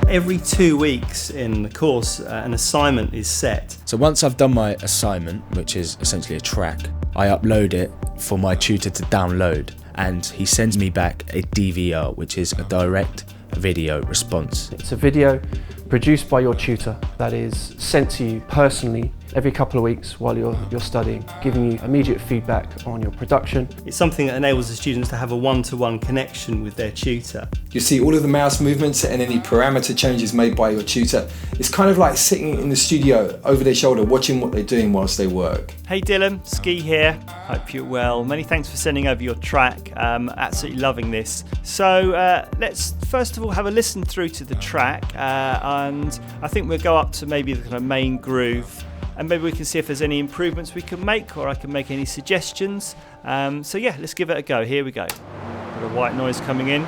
Every 2 weeks in the course, an assignment is set. So once I've done my assignment, which is essentially a track, I upload it for my tutor to download, and he sends me back a DVR, which is a direct video response. It's a video produced by your tutor that is sent to you personally every couple of weeks while you're studying, giving you immediate feedback on your production. It's something that enables the students to have a one-to-one connection with their tutor. You see all of the mouse movements and any parameter changes made by your tutor. It's kind of like sitting in the studio over their shoulder watching what they're doing whilst they work. Hey Dylan, Ski here. Hope you're well. Many thanks for sending over your track. Absolutely loving this. So let's first of all have a listen through to the track, and I think we'll go up to maybe the kind of main groove, and maybe we can see if there's any improvements we can make, or I can make any suggestions. So yeah, let's give it a go. Here we go. Got a white noise coming in.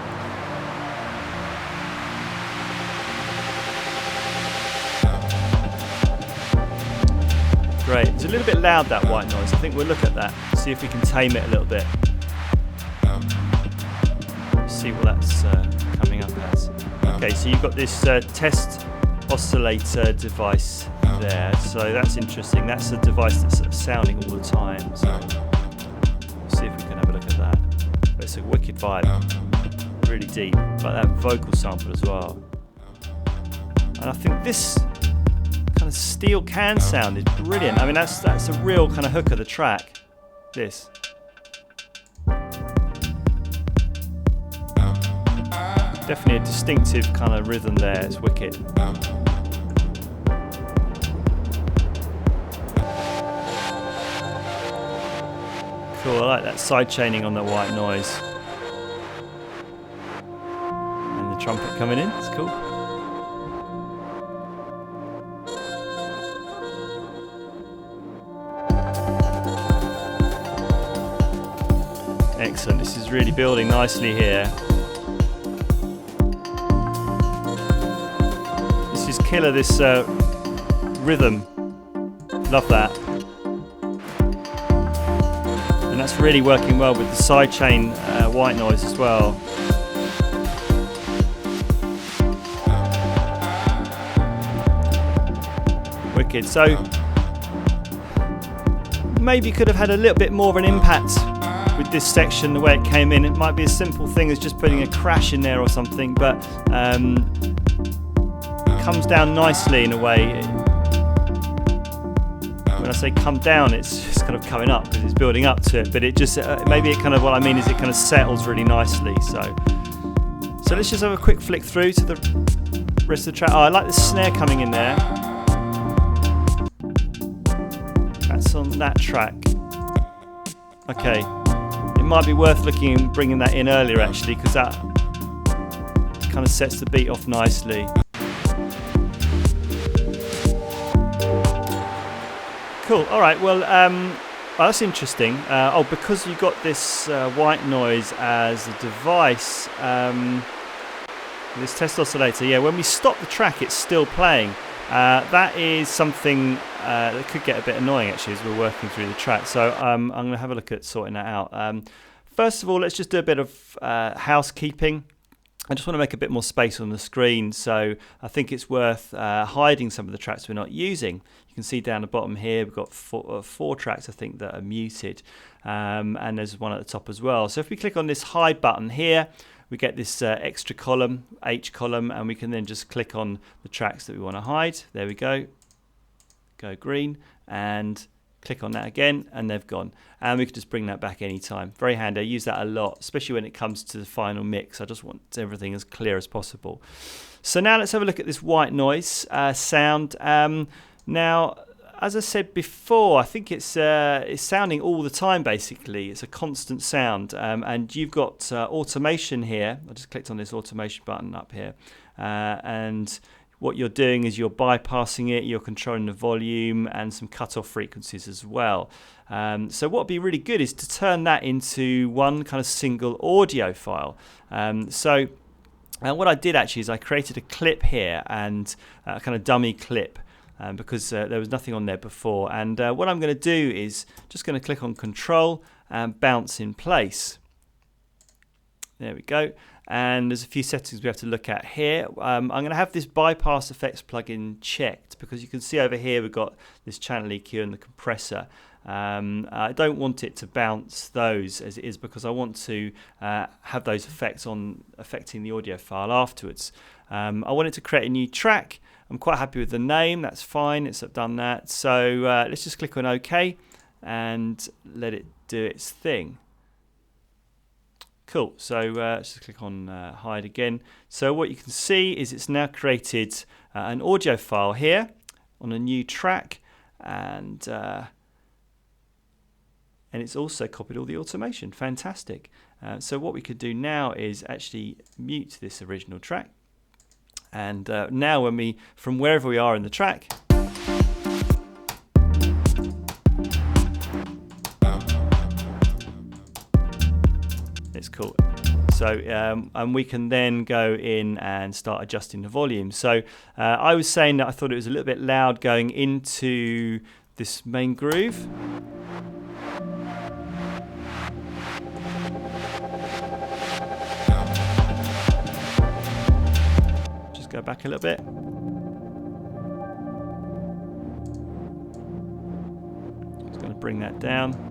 Great. It's a little bit loud, that white noise. I think we'll look at that, see if we can tame it a little bit. See what that's coming up as. Okay, so you've got this test oscillator device there, so that's interesting. That's a device that's sort of sounding all the time, so see if we can have a look at that. But it's a wicked vibe, really deep, like that vocal sample as well. And I think this kind of steel can sound is brilliant. I mean, that's a real kind of hook of the track, this. Definitely a distinctive kind of rhythm there, it's wicked. Cool, I like that side chaining on the white noise. And the trumpet coming in, it's cool. Excellent, this is really building nicely here. This is killer, this rhythm. Love that. And that's really working well with the sidechain white noise as well. Wicked. So maybe could have had a little bit more of an impact with this section, the way it came in. It might be a simple thing as just putting a crash in there or something, but it comes down nicely in a way. When I say come down, it's just kind of coming up because it's building up to it, but it just maybe it kind of, what I mean is it kind of settles really nicely. So let's just have a quick flick through to the rest of the track. Oh, I like the snare coming in there. That's on that track. Okay, it might be worth looking and bringing that in earlier actually, because that kind of sets the beat off nicely. Cool. All right. Well, that's interesting. Because you got this white noise as a device, this test oscillator. Yeah. When we stop the track, it's still playing. That is something that could get a bit annoying actually as we're working through the track. So I'm going to have a look at sorting that out. First of all, let's just do a bit of housekeeping. I just want to make a bit more space on the screen, so I think it's worth hiding some of the tracks we're not using. You can see down the bottom here we've got four tracks I think that are muted, and there's one at the top as well. So if we click on this hide button here, we get this extra column, H column, and we can then just click on the tracks that we want to hide. There we go. Go green and click on that again, and they've gone. And we can just bring that back anytime. Very handy. I use that a lot, especially when it comes to the final mix. I just want everything as clear as possible. So now let's have a look at this white noise sound. Now, as I said before, I think it's sounding all the time basically. It's a constant sound, and you've got automation here. I just clicked on this automation button up here, and what you're doing is you're bypassing it, you're controlling the volume and some cutoff frequencies as well. So what would be really good is to turn that into one kind of single audio file. So what I did actually is I created a clip here, and a kind of dummy clip, because there was nothing on there before. And what I'm going to do is just going to click on Control and bounce in place. There we go. and there's a few settings we have to look at here. I'm going to have this bypass effects plugin checked because you can see over here we've got this channel EQ and the compressor. I don't want it to bounce those as it is because I want to have those effects on affecting the audio file afterwards. I want it to create a new track. I'm quite happy with the name, that's fine, it's done that. So let's just click on OK and let it do its thing. Cool, so let's just click on hide again. So what you can see is it's now created an audio file here on a new track, and it's also copied all the automation. Fantastic. So what we could do now is actually mute this original track. And now when we, from wherever we are in the track, it's cool. So and we can then go in and start adjusting the volume. So I was saying that I thought it was a little bit loud going into this main groove. Just go back a little bit. Just going to bring that down.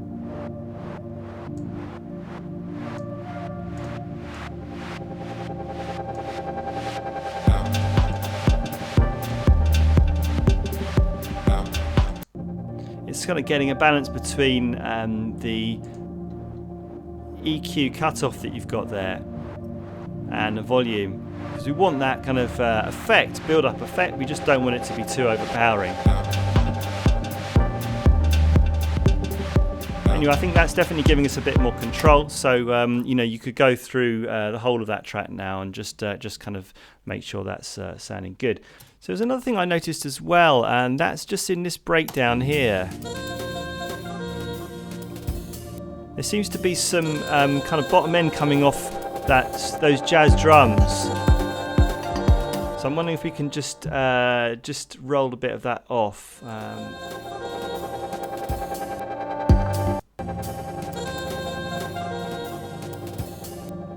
It's kind of getting a balance between the EQ cutoff that you've got there and the volume, because we want that kind of effect, build-up effect. We just don't want it to be too overpowering. Anyway, I think that's definitely giving us a bit more control. So you know, you could go through the whole of that track now and just kind of make sure that's sounding good. So there's another thing I noticed as well, and that's just in this breakdown here. There seems to be some kind of bottom end coming off those jazz drums. So I'm wondering if we can just roll a bit of that off.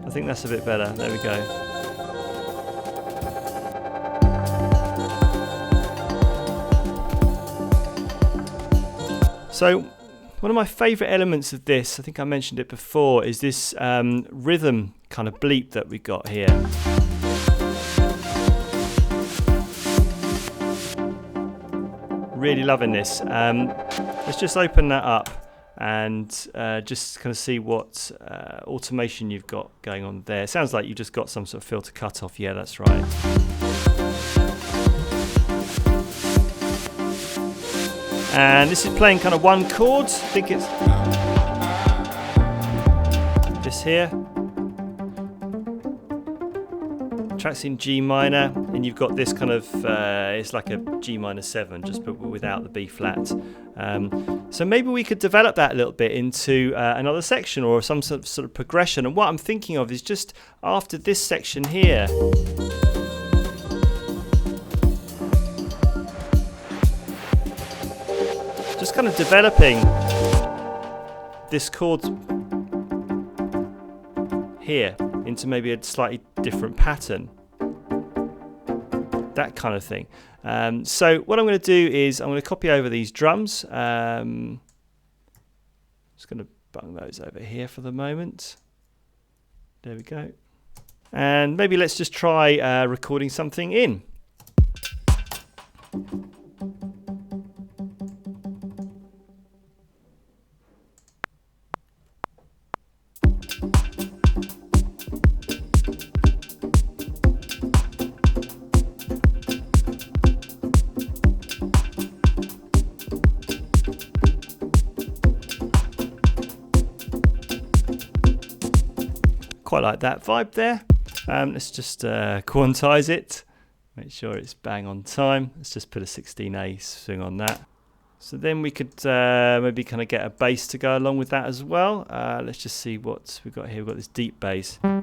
I think that's a bit better. There we go. So one of my favourite elements of this, I think I mentioned it before, is this rhythm kind of bleep that we got here. Really loving this. Let's just open that up and just kind of see what automation you've got going on there. It sounds like you've just got some sort of filter cutoff. Yeah, that's right. And this is playing kind of one chord. I think it's this here. Track's in G minor, and you've got this kind of, it's like a G minor 7, just but without the B flat. So maybe we could develop that a little bit into another section or some sort of progression. And what I'm thinking of is just after this section here, just kind of developing this chord here into maybe a slightly different pattern, that kind of thing. So what I'm going to do is I'm going to copy over these drums. Just going to bung those over here for the moment. There we go. And maybe let's just try recording something in. Quite like that vibe there. Let's just quantize it, make sure it's bang on time. Let's just put a 16A swing on that. So then we could maybe kind of get a bass to go along with that as well. Let's just see what we've got here. We've got this deep bass. I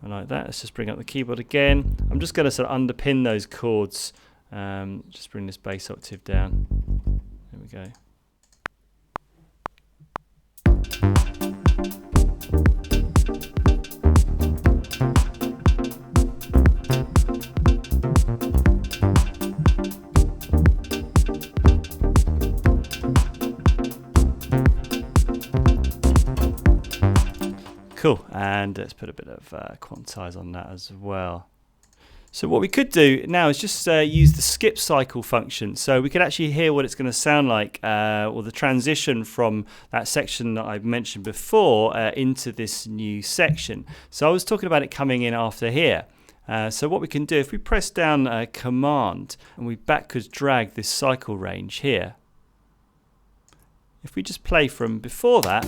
like that. Let's just bring up the keyboard again. I'm just going to sort of underpin those chords. Just bring this bass octave down. There we go. And let's put a bit of quantize on that as well. So what we could do now is just use the skip cycle function. So we could actually hear what it's going to sound like, or the transition from that section that I mentioned before into this new section. So I was talking about it coming in after here. So what we can do, if we press down Command and we backwards drag this cycle range here, if we just play from before that,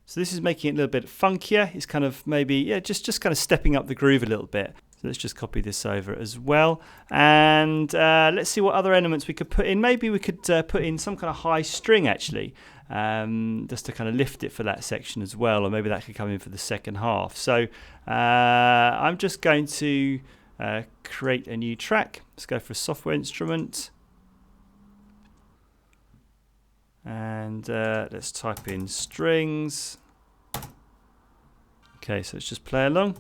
so this is making it a little bit funkier. It's kind of maybe, yeah, just kind of stepping up the groove a little bit. So let's just copy this over as well. And let's see what other elements we could put in. Maybe we could put in some kind of high string actually, just to kind of lift it for that section as well. Or maybe that could come in for the second half. So I'm just going to create a new track. Let's go for a software instrument. And let's type in strings. Okay, so let's just play along.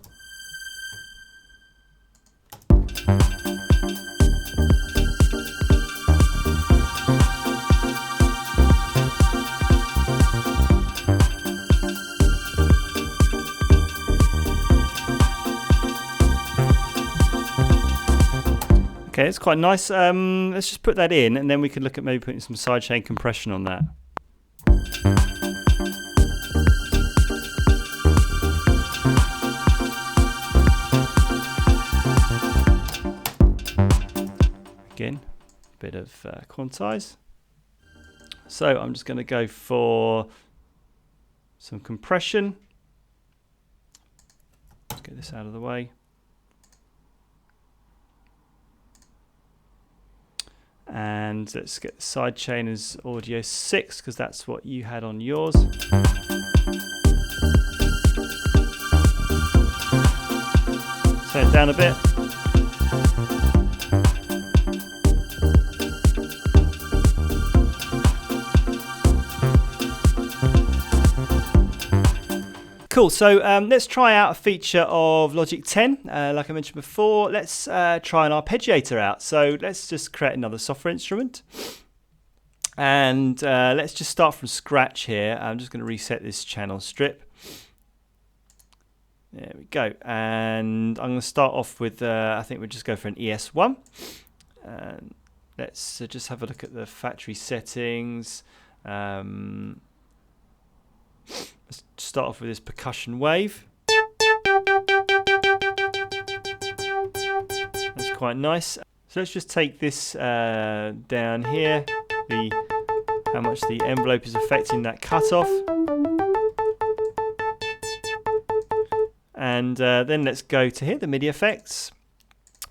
Okay, it's quite nice. Let's just put that in, and then we can look at maybe putting some sidechain compression on that. Again, a bit of quantize. So I'm just going to go for some compression. Let's get this out of the way. And let's get the sidechain as audio 6 because that's what you had on yours. Turn it down a bit. Cool, so let's try out a feature of Logic 10. Like I mentioned before, let's try an arpeggiator out. So let's just create another software instrument. And let's just start from scratch here. I'm just going to reset this channel strip. There we go. And I'm going to start off with, I think we'll just go for an ES1. Let's just have a look at the factory settings. Let's start off with this percussion wave. That's quite nice. So let's just take this down here, how much the envelope is affecting that cutoff. And then let's go to here, the MIDI effects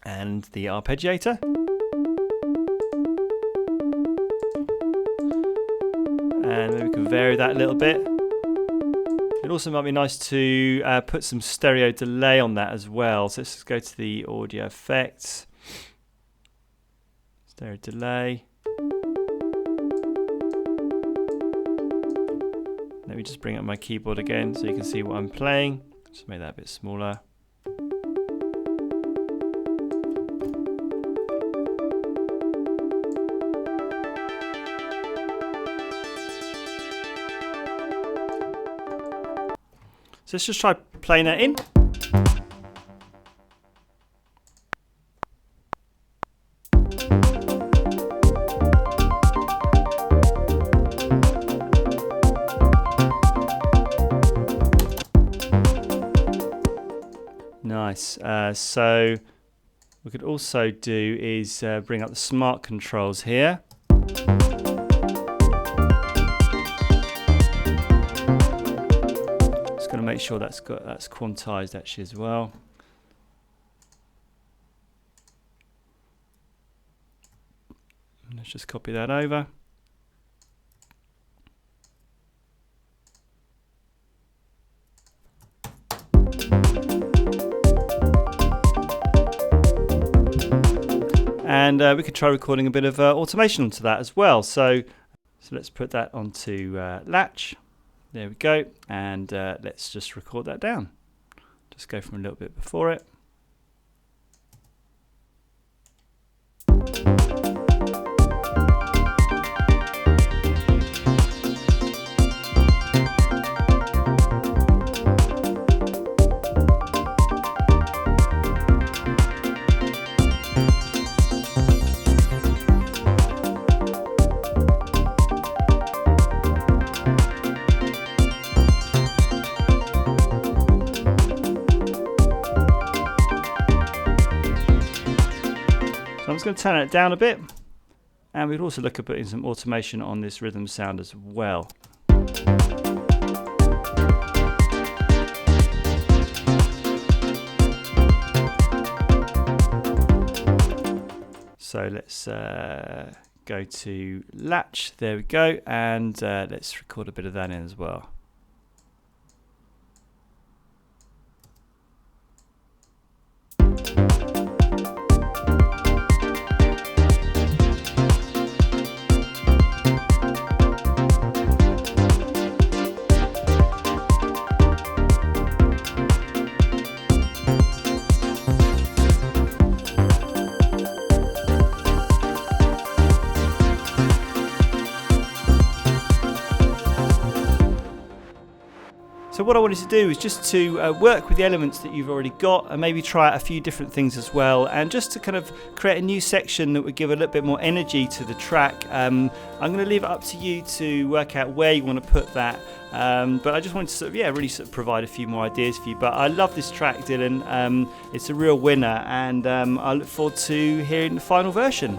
and the arpeggiator. And then we can vary that a little bit. It also might be nice to put some stereo delay on that as well. So let's just go to the audio effects, stereo delay. Let me just bring up my keyboard again so you can see what I'm playing. Just make that a bit smaller. So let's just try playing that in. Nice. So what we could also do is bring up the smart controls here. Going to make sure that's quantized actually as well. Let's just copy that over. And we could try recording a bit of automation onto that as well. So let's put that onto Latch. There we go, and let's just record that down. Just go from a little bit before it. just going to turn it down a bit, and we'd also look at putting some automation on this rhythm sound as well. So let's go to latch, there we go, and let's record a bit of that in as well. So what I wanted to do is just to work with the elements that you've already got and maybe try out a few different things as well, and just to kind of create a new section that would give a little bit more energy to the track. I'm going to leave it up to you to work out where you want to put that, but I just wanted to sort of, really sort of provide a few more ideas for you. But I love this track, Dylan. It's a real winner, and I look forward to hearing the final version.